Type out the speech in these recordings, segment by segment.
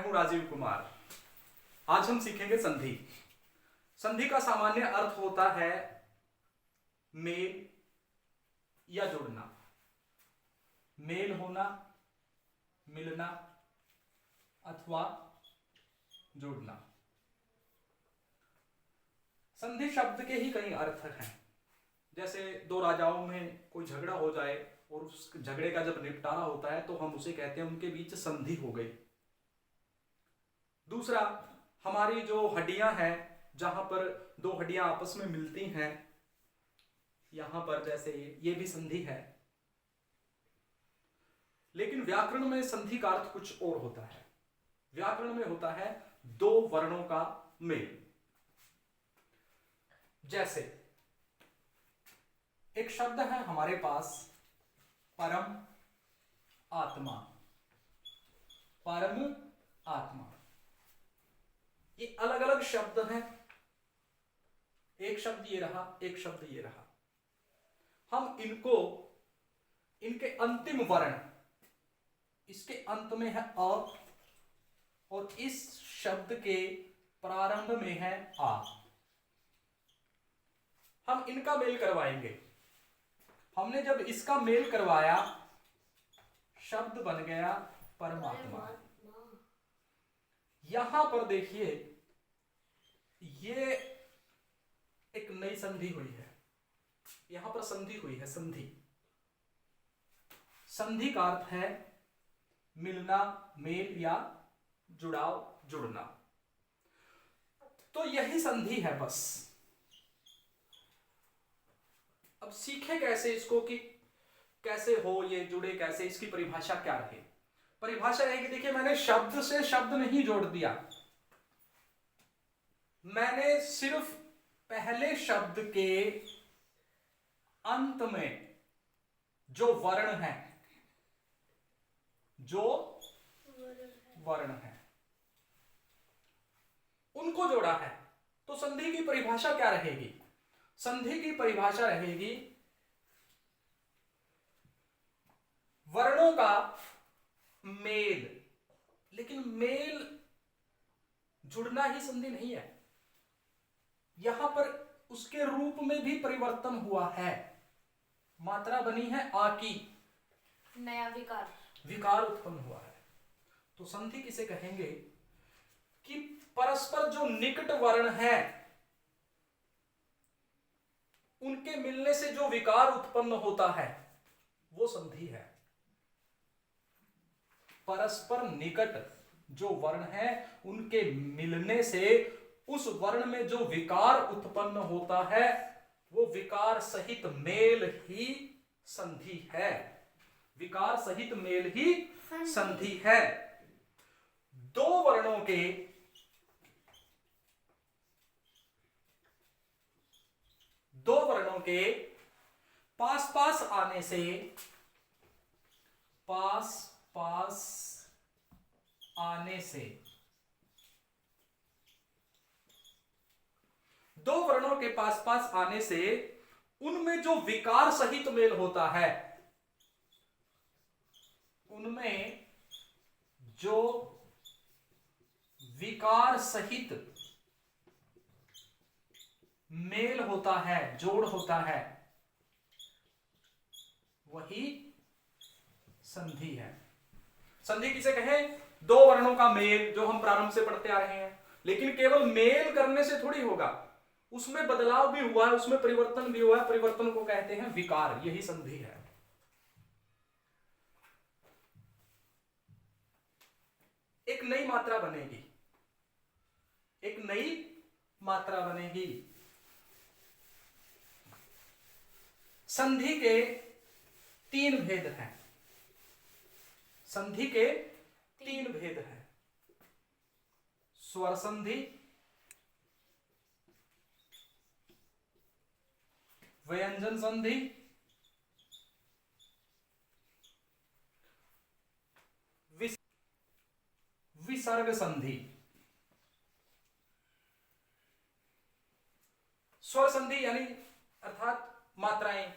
हूं राजीव कुमार। आज हम सीखेंगे संधि। संधि का सामान्य अर्थ होता है मेल या जुड़ना, मेल होना, मिलना अथवा जुड़ना। संधि शब्द के ही कई अर्थ हैं। जैसे दो राजाओं में कोई झगड़ा हो जाए और उस झगड़े का जब निपटारा होता है तो हम उसे कहते हैं उनके बीच संधि हो गई। दूसरा, हमारी जो हड्डियां हैं, जहां पर दो हड्डियां आपस में मिलती हैं, यहां पर जैसे ये भी संधि है। लेकिन व्याकरण में संधि का अर्थ कुछ और होता है। व्याकरण में होता है दो वर्णों का मेल। जैसे एक शब्द है हमारे पास परम आत्मा, परम आत्मा। ये अलग अलग शब्द हैं। एक शब्द ये रहा, एक शब्द ये रहा। हम इनको, इनके अंतिम वर्ण, इसके अंत में है अ और इस शब्द के प्रारंभ में है आ। हम इनका मेल करवाएंगे। हमने जब इसका मेल करवाया, शब्द बन गया परमात्मा। यहां पर देखिए, ये एक नई संधि हुई है। यहां पर संधि हुई है, संधि। संधि का अर्थ है मिलना, मेल या जुड़ाव, जुड़ना। तो यही संधि है बस। अब सीखे कैसे इसको, कि कैसे हो ये जुड़े, कैसे, इसकी परिभाषा क्या रहे। परिभाषा रहेगी, देखिए मैंने शब्द से शब्द नहीं जोड़ दिया, मैंने सिर्फ पहले शब्द के अंत में जो वर्ण है, जो वर्ण है, उनको जोड़ा है। तो संधि की परिभाषा क्या रहेगी? संधि की परिभाषा रहेगी वर्णों का मेल। लेकिन मेल जुड़ना ही संधि नहीं है। यहां पर उसके रूप में भी परिवर्तन हुआ है। मात्रा बनी है आ की, नया विकार, विकार उत्पन्न हुआ है। तो संधि किसे कहेंगे? कि परस्पर जो निकट वर्ण है, उनके मिलने से जो विकार उत्पन्न होता है, वो संधि है। परस्पर निकट जो वर्ण है, उनके मिलने से उस वर्ण में जो विकार उत्पन्न होता है, वो विकार सहित मेल ही संधि है। विकार सहित मेल ही संधि है। दो वर्णों के, दो वर्णों के पास पास आने से, पास पास आने से, दो वर्णों के पास पास आने से उनमें जो विकार सहित मेल होता है, उनमें जो विकार सहित मेल होता है, जोड़ होता है, वही संधि है। संधि किसे कहें? दो वर्णों का मेल, जो हम प्रारंभ से पढ़ते आ रहे हैं। लेकिन केवल मेल करने से थोड़ी होगा, उसमें बदलाव भी हुआ है, उसमें परिवर्तन भी हुआ है। परिवर्तन को कहते हैं विकार, यही संधि है। एक नई मात्रा बनेगी, एक नई मात्रा बनेगी। संधि के तीन भेद हैं। संधि के तीन भेद हैं। स्वर संधि, व्यंजन संधि, विसर्ग संधि। स्वर संधि यानी अर्थात मात्राएं।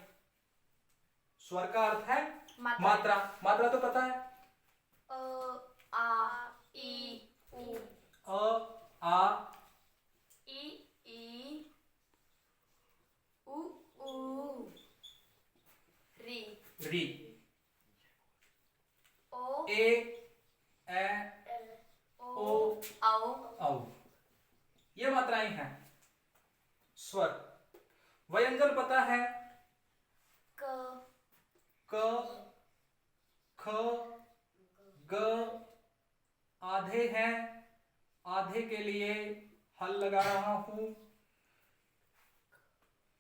स्वर का अर्थ है मात्रा। मात्रा तो पता है, आ, ई, आओ, औ, ये मात्राएं हैं स्वर। व्यंजन पता है क, क, ख, ग, आधे हैं, आधे के लिए हल लगा रहा हूं।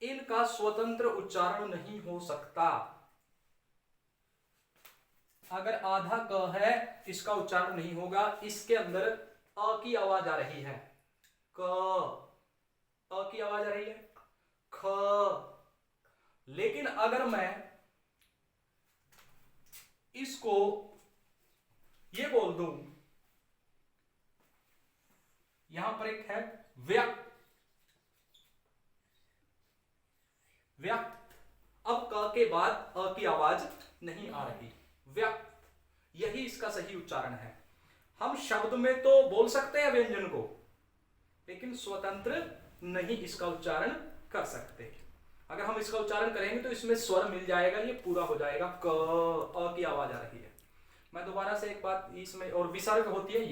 इनका स्वतंत्र उच्चारण नहीं हो सकता। अगर आधा क है, इसका उच्चारण नहीं होगा, इसके अंदर अ की आवाज आ रही है, क, अ की आवाज आ रही है, ख। लेकिन अगर मैं इसको ये बोल दूं, यहां पर एक है व्यक्त, व्यक्त, अब क के बाद अ की आवाज नहीं आ रही, व्यक्त, यही इसका सही उच्चारण है। हम शब्द में तो बोल सकते हैं व्यंजन को, लेकिन स्वतंत्र नहीं इसका उच्चारण कर सकते। अगर हम इसका उच्चारण करेंगे तो इसमें स्वर मिल जाएगा, ये पूरा हो जाएगा, क, अ की आवाज आ रही है। मैं दोबारा से एक बात, इसमें और विसर्ग होती है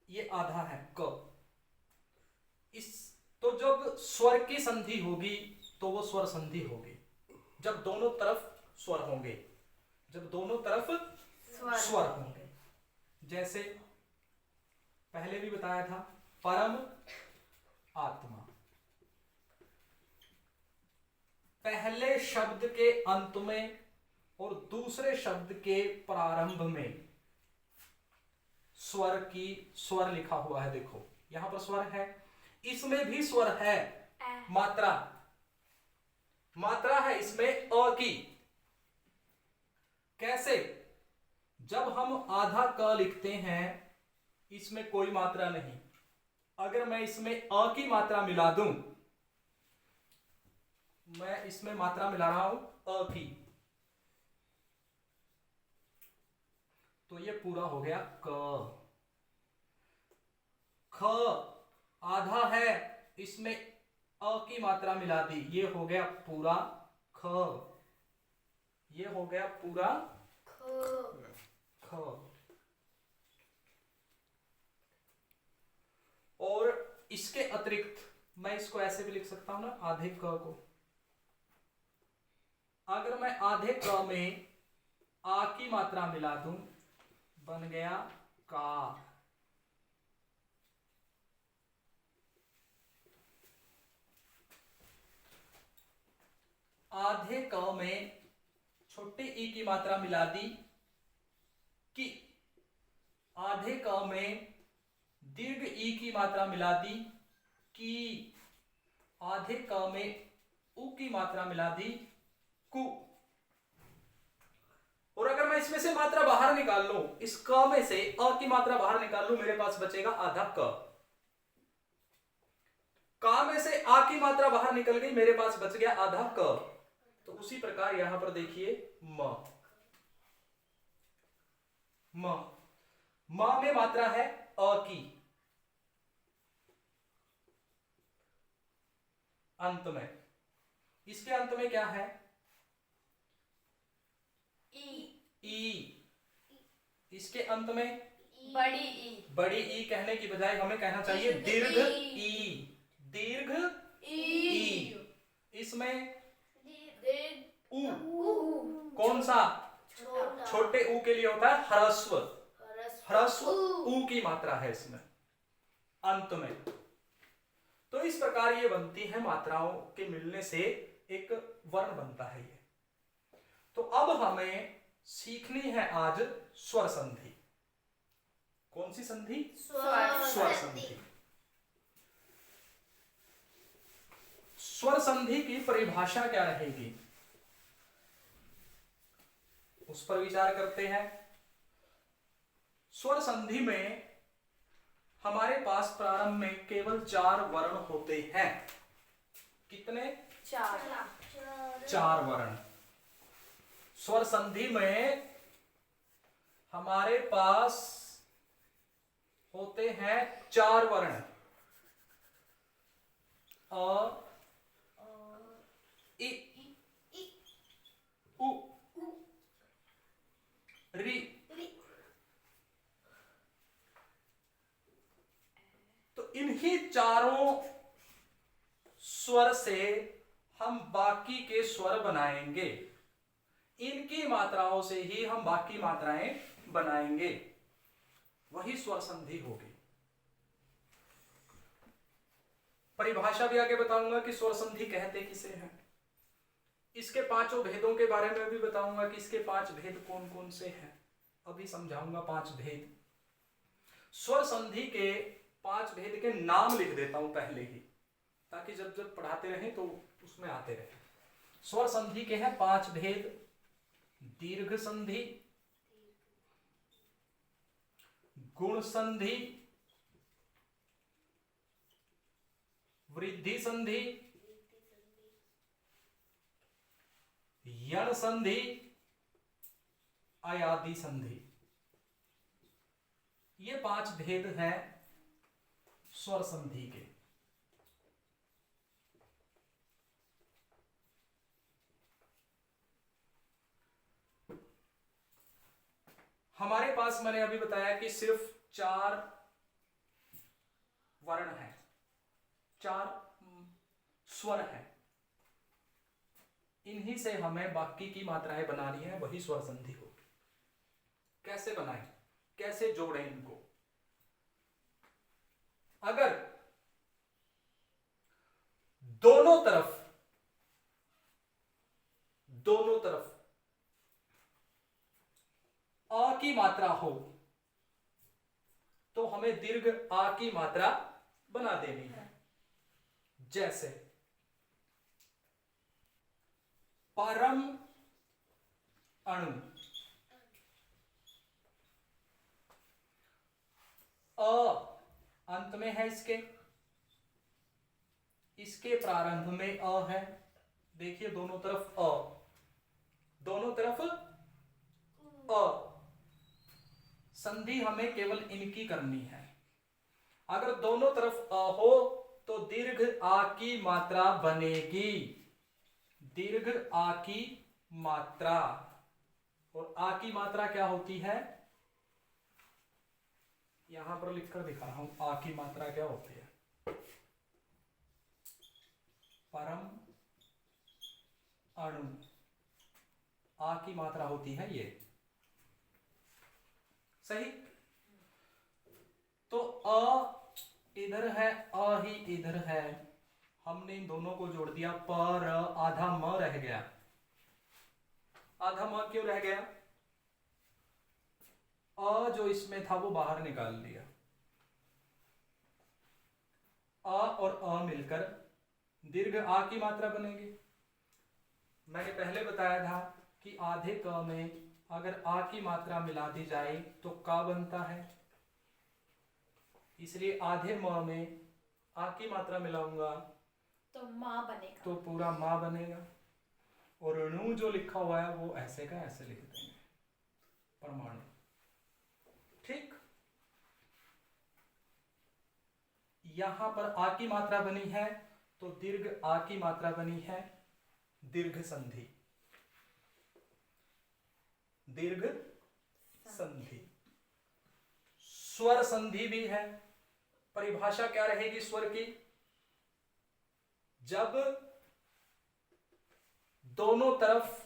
ये आधा है क। इस तो जब स्वर की संधि होगी तो वो स्वर संधि होगी, जब दोनों तरफ स्वर होंगे, जब दोनों तरफ स्वर होंगे। जैसे पहले भी बताया था, परम आत्मा, पहले शब्द के अंत में और दूसरे शब्द के प्रारंभ में स्वर लिखा हुआ है। देखो यहां पर स्वर है, इसमें भी स्वर है, मात्रा है इसमें अ की। कैसे? जब हम आधा क लिखते हैं, इसमें कोई मात्रा नहीं, अगर मैं इसमें अ की मात्रा मिला दूं, मैं इसमें मात्रा मिला रहा हूं अ की, तो ये पूरा हो गया क। ख आधा है, इसमें अ की मात्रा मिला दी, ये हो गया पूरा ख, ये हो गया पूरा ख। और इसके अतिरिक्त मैं इसको ऐसे भी लिख सकता हूं ना, आधे क को, अगर मैं आधे क में आ की मात्रा मिला दूं, बन गया का। आधे क में छोटे ई की मात्रा मिला दी कि, आधे क में दीर्घ ई की मात्रा मिला दी की, आधे क में उ की मात्रा मिला दी कु। और अगर मैं इसमें से मात्रा बाहर निकाल लूं, इस क में से अ की मात्रा बाहर निकाल लूं, मेरे पास बचेगा आधा क। का में से आ की मात्रा बाहर निकल गई, मेरे पास बच गया आधा क। तो उसी प्रकार यहां पर देखिए म, म में मात्रा है अ की, अंत में, इसके अंत में क्या है? ई। इसके अंत में बड़ी ई कहने की बजाय हमें कहना चाहिए दीर्घ ई, दीर्घ ई। इसमें उ, कौन सा? छोटे ऊ के लिए होता है ह्रस्व, ह्रस्व ऊ की मात्रा है इसमें अंत में। तो इस प्रकार ये बनती है, मात्राओं के मिलने से एक वर्ण बनता है ये। तो अब हमें सीखनी है आज स्वर संधि। कौन सी संधि? स्वर संधि। स्वर संधि की परिभाषा क्या रहेगी, उस पर विचार करते हैं। स्वर संधि में हमारे पास प्रारंभ में केवल 4 वर्ण होते हैं। कितने? 4 वर्ण। स्वर संधि में हमारे पास होते हैं 4 वर्ण, अ, इ, उ, री। री। तो इन्हीं चारों स्वर से हम बाकी के स्वर बनाएंगे, इनकी मात्राओं से ही हम बाकी मात्राएं बनाएंगे, वही स्वर संधि होगी। परिभाषा भी आगे बताऊंगा कि स्वर संधि कहते किसे हैं। इसके पांचों भेदों के बारे में भी बताऊंगा कि इसके 5 भेद कौन कौन से हैं। अभी समझाऊंगा 5 भेद। स्वर संधि के 5 भेद के नाम लिख देता हूं पहले ही, ताकि जब जब पढ़ाते रहें तो उसमें आते रहे। स्वर संधि के हैं 5 भेद। दीर्घ संधि, गुण संधि, वृद्धि संधि, यण संधि, अयादि संधि। ये 5 भेद हैं स्वर संधि के। हमारे पास मैंने अभी बताया कि सिर्फ 4 वर्ण हैं, 4 स्वर हैं। इन्हीं से हमें बाकी की मात्राएं बनानी है, वही स्वर संधि होगी। कैसे बनाएं, कैसे जोड़ें इनको? अगर दोनों तरफ अ की मात्रा हो तो हमें दीर्घ आ की मात्रा बना देनी है। जैसे परम अणु, अ अंत में है इसके प्रारंभ में अ है। देखिए दोनों तरफ अ, दोनों तरफ अ। संधि हमें केवल इनकी करनी है। अगर दोनों तरफ अ हो तो दीर्घ आ की मात्रा बनेगी, दीर्घ आ की मात्रा। और आ की मात्रा क्या होती है, यहां पर लिखकर दिखा रहा हूं। आ की मात्रा क्या होती है? परम अणु, आ की मात्रा होती है ये। सही? तो अ इधर है, अ ही इधर है। हमने इन दोनों को जोड़ दिया, पर आधा म रह गया। आधा म क्यों रह गया? अ जो इसमें था वो बाहर निकाल दिया। अ और अ मिलकर दीर्घ आ की मात्रा बनेगी। मैंने पहले बताया था कि आधे क में अगर आ की मात्रा मिला दी जाए तो का बनता है, इसलिए आधे म में आ की मात्रा मिलाऊंगा तो मां बनेगा, तो पूरा मां बनेगा। और अणु जो लिखा हुआ है वो ऐसे का ऐसे लिख देंगे, परमाणु। ठीक, यहां पर आ की मात्रा बनी है तो दीर्घ आ की मात्रा बनी है, दीर्घ संधि। दीर्घ संधि। स्वर संधि भी है। परिभाषा क्या रहेगी स्वर की? जब दोनों तरफ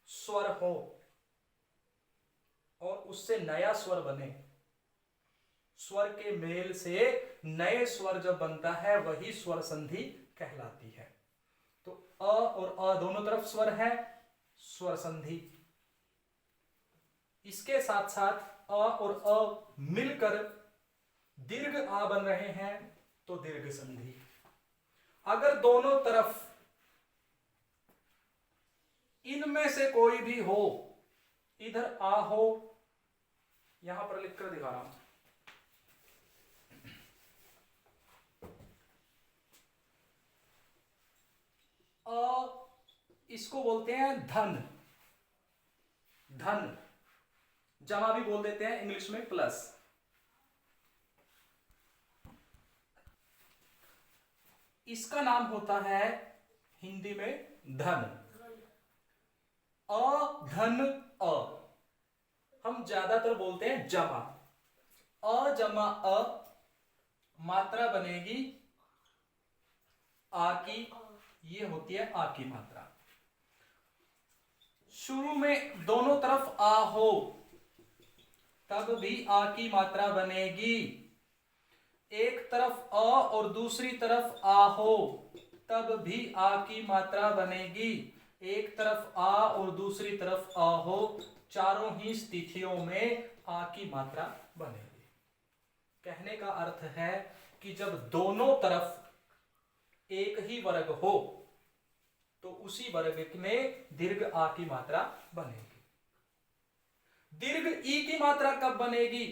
स्वर हो और उससे नया स्वर बने, स्वर के मेल से नए स्वर जब बनता है वही स्वर संधि कहलाती है। तो अ और अ दोनों तरफ स्वर है, स्वर संधि। इसके साथ साथ अ और अ मिलकर दीर्घ आ बन रहे हैं तो दीर्घ संधि। अगर दोनों तरफ इनमें से कोई भी हो, इधर आ हो, यहां पर लिखकर दिखा रहा हूं, इसको बोलते हैं धन। धन जमा भी बोल देते हैं इंग्लिश में प्लस। इसका नाम होता है हिंदी में धन। अ धन अ, हम ज्यादातर बोलते हैं जमा। अ जमा अ, मात्रा बनेगी आ की, ये होती है आ की मात्रा। शुरू में दोनों तरफ आ हो तब भी आ की मात्रा बनेगी। एक तरफ अ और दूसरी तरफ आ हो तब भी आ की मात्रा बनेगी। एक तरफ आ और दूसरी तरफ आ हो, चारों ही स्थितियों में आ की मात्रा बनेगी। कहने का अर्थ है कि जब दोनों तरफ एक ही वर्ग हो तो उसी वर्ग में दीर्घ आ की मात्रा बनेगी। दीर्घ ई की मात्रा कब बनेगी?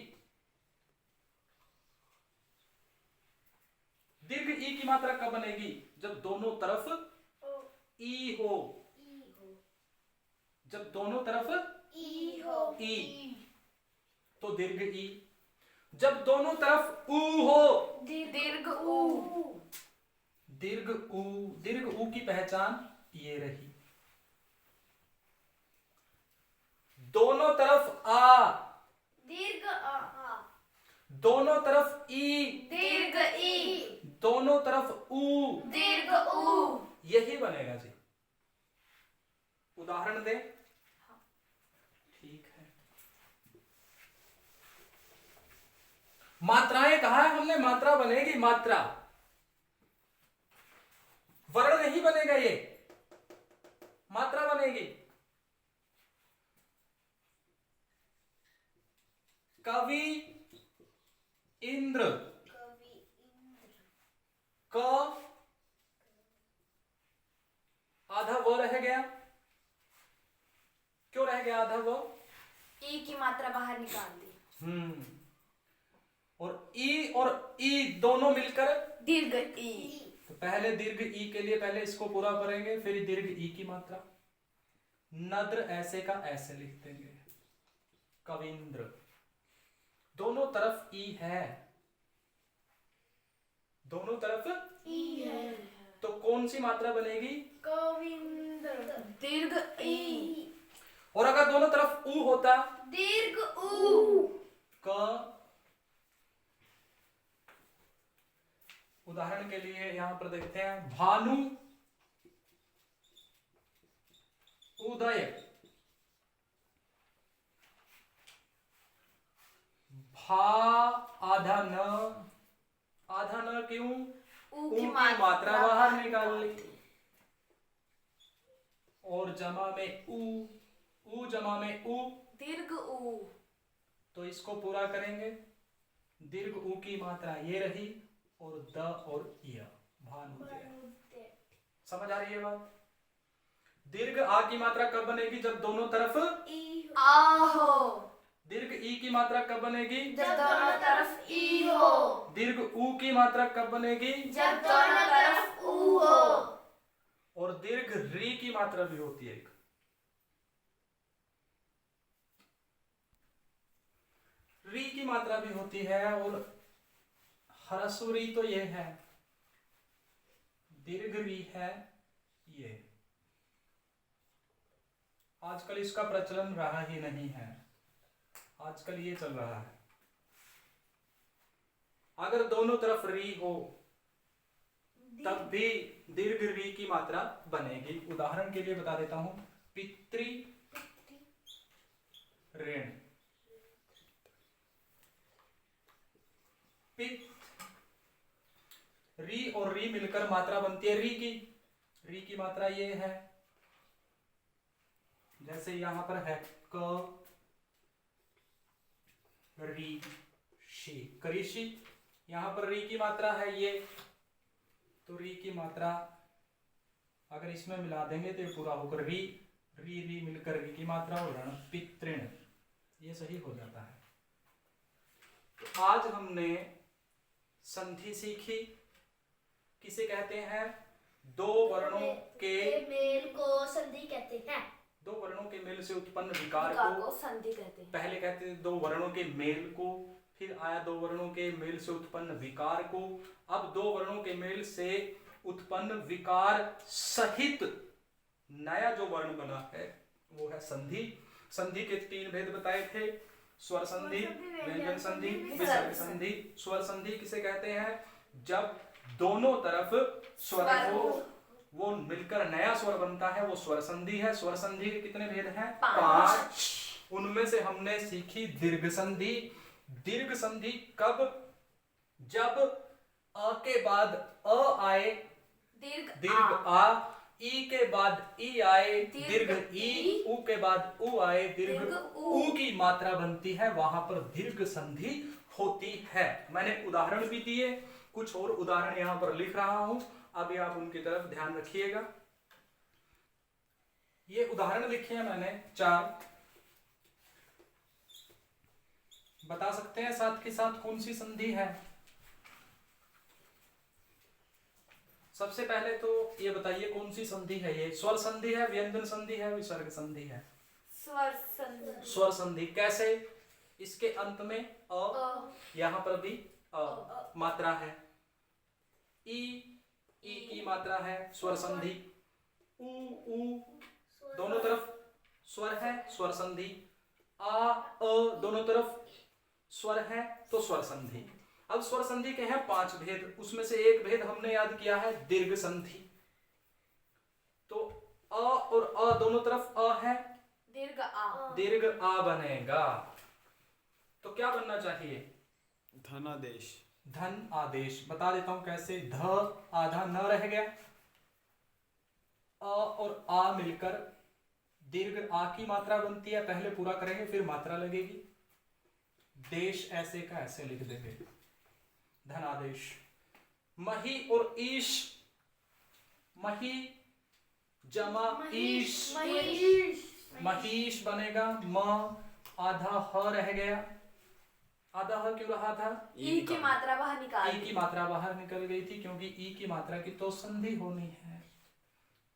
दीर्घ ई की मात्रा कब बनेगी? जब दोनों तरफ ई हो। जब दोनों तरफ ई हो। ई तो दीर्घ ई। जब दोनों तरफ ऊ हो, दीर्घ ऊ। दीर्घ ऊ। दीर्घ ऊ की पहचान ये रही। दोनों तरफ आ, दीर्घ आ। दोनों तरफ ई, दीर्घ ई। दोनों तरफ ऊ, दीर्घ ऊ। यही बनेगा जी। उदाहरण दे। ठीक है। मात्राएं कहा है हमने? मात्रा बनेगी, मात्रा, वर्ण नहीं बनेगा, ये मात्रा बनेगी। कवि इंद्र, क आधा व रह गया। क्यों रह गया आधा व? ई की मात्रा बाहर निकाल दी। और ई और ई दोनों मिलकर दीर्घ ई। तो पहले दीर्घ ई के लिए पहले इसको पूरा करेंगे, फिर दीर्घ ई की मात्रा। नद्र ऐसे का ऐसे लिख देंगे। कविंद्र, दोनों तरफ ई है, दोनों तरफ ई है तो कौन सी मात्रा बनेगी? कविंद्र। दीर्घ ई। और अगर दोनों तरफ ऊ होता? दीर्घ ऊ। क। उदाहरण के लिए यहां पर देखते हैं, भानु उदय, भा आधा न, आधा न क्यों? ऊ की मात्रा बाहर निकाल ली। और जमा में ऊ जमा में ऊ, दीर्घ ऊ। तो इसको पूरा करेंगे। दीर्घ ऊ की मात्रा ये रही और द और य, भानुदय। समझ आ रही है बात? दीर्घ आ की मात्रा कब बनेगी? जब दोनों तरफ ई आ हो। दीर्घ ई की मात्रा कब बनेगी? जब दोनों तरफ ई हो। दीर्घ ऊ की मात्रा कब बनेगी? जब दोनों तरफ ऊ हो। और दीर्घ री की मात्रा भी होती है एक। री की मात्रा भी होती है। और ह्रस्व री तो ये है, दीर्घ री है ये। आजकल इसका प्रचलन रहा ही नहीं है, आजकल ये चल रहा है। अगर दोनों तरफ री हो तब भी दीर्घ री की मात्रा बनेगी। उदाहरण के लिए बता देता हूं, पितृ ऋण, पित, री और री मिलकर मात्रा बनती है री की। री की मात्रा ये है, जैसे यहां पर है क री शी, करीशी। यहां पर री की मात्रा है ये, तो री की मात्रा अगर इसमें मिला देंगे तो ये पूरा होकर री री री मिलकर री की मात्रा और ऋण पितृण, ये सही हो जाता है। तो आज हमने संधि सीखी। किसे कहते हैं? दो वर्णों के मेल को संधि कहते हैं। दो वर्णों के मेल से उत्पन्न विकार को संधि कहते हैं। पहले कहते थे दो वर्णों के मेल को, फिर आया दो वर्णों के मेल से उत्पन्न विकार को। अब दो वर्णों के मेल से उत्पन्न विकार सहित नया जो वर्ण बना है वो है संधि। संधि के तीन भेद बताए थे, स्वर संधि, व्यंजन संधि, विसर्ग संधि। स्वर संधि किसे कहते हैं? जब दोनों तरफ स्वर हो, वो मिलकर नया स्वर बनता है, वो स्वर संधि है। स्वर संधि के कितने भेद हैं? 5। उनमें से हमने सीखी दीर्घ संधि। दीर्घ संधि कब? जब अ के बाद अ आए, दीर्घ आ, ई के बाद ई आए, दीर्घ ई, उ के बाद उ आए, दीर्घ उ की मात्रा बनती है, वहां पर दीर्घ संधि होती है। मैंने उदाहरण भी दिए, कुछ और उदाहरण यहां पर लिख रहा हूं, अभी आप उनकी तरफ ध्यान रखिएगा। ये उदाहरण लिखे हैं मैंने 4। बता सकते हैं साथ के साथ कौन सी संधि है? सबसे पहले तो ये बताइए कौन सी संधि है? ये स्वर संधि है, व्यंजन संधि है, विसर्ग संधि है? स्वर संधि। स्वर संधि कैसे? इसके अंत में अ, यहां पर भी अ मात्रा है, ई की मात्रा है, स्वर संधि। उ दोनों तरफ स्वर है, स्वर संधि। आ दोनों तरफ स्वर है, तो स्वर संधि। अब स्वर संधि के हैं 5 भेद, उसमें से एक भेद हमने याद किया है दीर्घ संधि। तो अ और अ दोनों तरफ अ है, दीर्घ आ बनेगा। तो क्या बनना चाहिए? धनादेश। धन आदेश। बता देता हूं कैसे। ध आधा न रह गया, अ और आ मिलकर दीर्घ आ की मात्रा बनती है। पहले पूरा करेंगे फिर मात्रा लगेगी। देश ऐसे का ऐसे लिख देंगे, धनादेश। मही और ईश, मही जमा ईश, महीश बनेगा। म आधा ह रह गया, आधा ह क्यों रहा था? ई की मात्रा बाहर निकाल ई की मात्रा बाहर निकल गई थी, क्योंकि ई की मात्रा की तो संधि होनी है।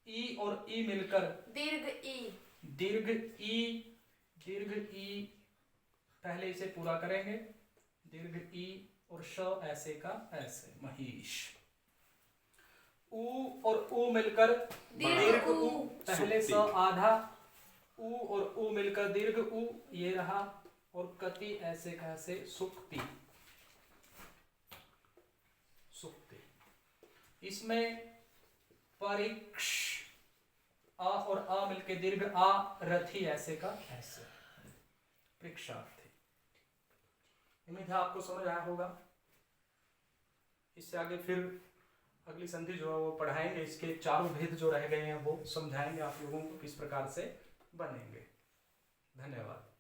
ई और ई मिलकर दीर्घ ई, दीर्घ ई, पहले इसे पूरा करेंगे। दीर्घ ई और श ऐसे का ऐसे, महिष। उ और उ मिलकर दीर्घ उ, पहले स आधा, उ और उ मिलकर दीर्घ उ, ये रहा। और कति ऐसे का ऐसे, सुक्ति। इसमें परीक्ष, आ और आ मिलके दीर्घ आ, रथी ऐसे का ऐसे, परीक्षार्थी। उम्मीद है आपको समझ आया होगा। इससे आगे फिर अगली संधि जो है वो पढ़ाएंगे, इसके चारों भेद जो रह गए हैं वो समझाएंगे आप लोगों को किस प्रकार से बनेंगे। धन्यवाद।